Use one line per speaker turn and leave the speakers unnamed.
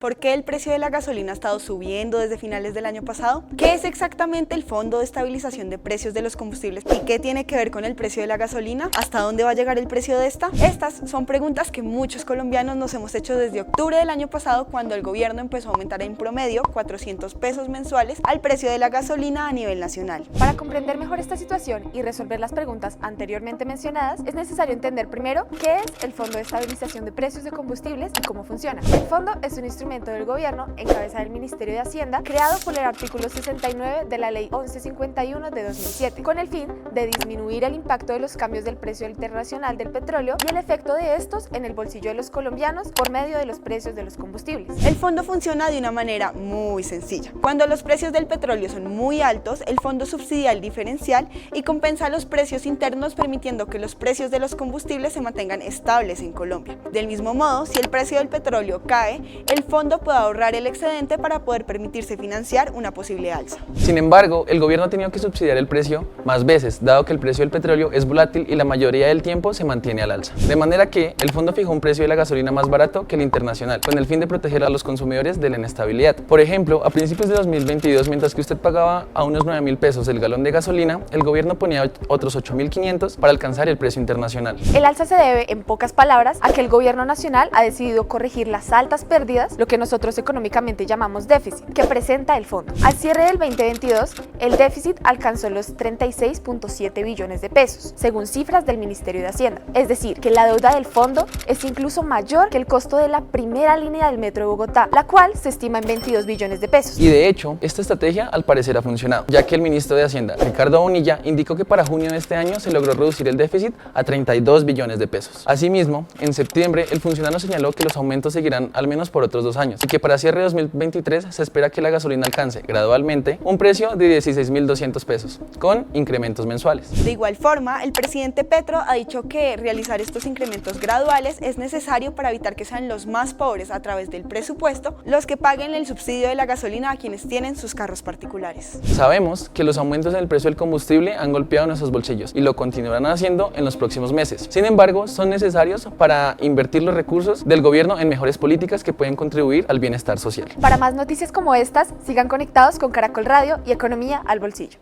¿Por qué el precio de la gasolina ha estado subiendo desde finales del año pasado? ¿Qué es exactamente el Fondo de Estabilización de Precios de los Combustibles? ¿Y qué tiene que ver con el precio de la gasolina? ¿Hasta dónde va a llegar el precio de esta? Estas son preguntas que muchos colombianos nos hemos hecho desde octubre del año pasado, cuando el gobierno empezó a aumentar en promedio 400 pesos mensuales al precio de la gasolina a nivel nacional.
Para comprender mejor esta situación y resolver las preguntas anteriormente mencionadas, es necesario entender primero qué es el Fondo de Estabilización de Precios de Combustibles y cómo funciona. El fondo es un instrumento del gobierno en cabeza del Ministerio de Hacienda, creado por el artículo 69 de la Ley 1151 de 2007, con el fin de disminuir el impacto de los cambios del precio internacional del petróleo y el efecto de estos en el bolsillo de los colombianos por medio de los precios de los combustibles.
El fondo funciona de una manera muy sencilla. Cuando los precios del petróleo son muy altos, el fondo subsidia el diferencial y compensa los precios internos, permitiendo que los precios de los combustibles se mantengan estables en Colombia. Del mismo modo, si el precio del petróleo cae, el fondo puede ahorrar el excedente para poder permitirse financiar una posible alza.
Sin embargo, el gobierno ha tenido que subsidiar el precio más veces, dado que el precio del petróleo es volátil y la mayoría del tiempo se mantiene al alza. De manera que el fondo fijó un precio de la gasolina más barato que el internacional, con el fin de proteger a los consumidores de la inestabilidad. Por ejemplo, a principios de 2022, mientras que usted pagaba a unos 9.000 pesos el galón de gasolina, el gobierno ponía otros 8.500 para alcanzar el precio internacional.
El alza se debe, en pocas palabras, a que el gobierno nacional ha decidido corregir las altas pérdidas, lo que nosotros económicamente llamamos déficit, que presenta el fondo. Al cierre del 2022, el déficit alcanzó los 36.7 billones de pesos, según cifras del Ministerio de Hacienda. Es decir, que la deuda del fondo es incluso mayor que el costo de la primera línea del metro de Bogotá, la cual se estima en 22 billones de pesos.
Y de hecho, esta estrategia al parecer ha funcionado, ya que el ministro de Hacienda, Ricardo Bonilla, indicó que para junio de este año se logró reducir el déficit a 32 billones de pesos. Asimismo, en septiembre, el funcionario señaló que los aumentos seguirán al menos por otros 2 años y que para cierre de 2023 se espera que la gasolina alcance gradualmente un precio de 16.200 pesos, con incrementos mensuales.
De igual forma, el presidente Petro ha dicho que realizar estos incrementos graduales es necesario para evitar que sean los más pobres a través del presupuesto los que paguen el subsidio de la gasolina a quienes tienen sus carros particulares.
Sabemos que los aumentos en el precio del combustible han golpeado nuestros bolsillos y lo continuarán haciendo en los próximos meses. Sin embargo, son necesarios para invertir los recursos del gobierno en mejores políticas que pueden contribuir al bienestar social.
Para más noticias como estas, sigan conectados con Caracol Radio y Economía al Bolsillo.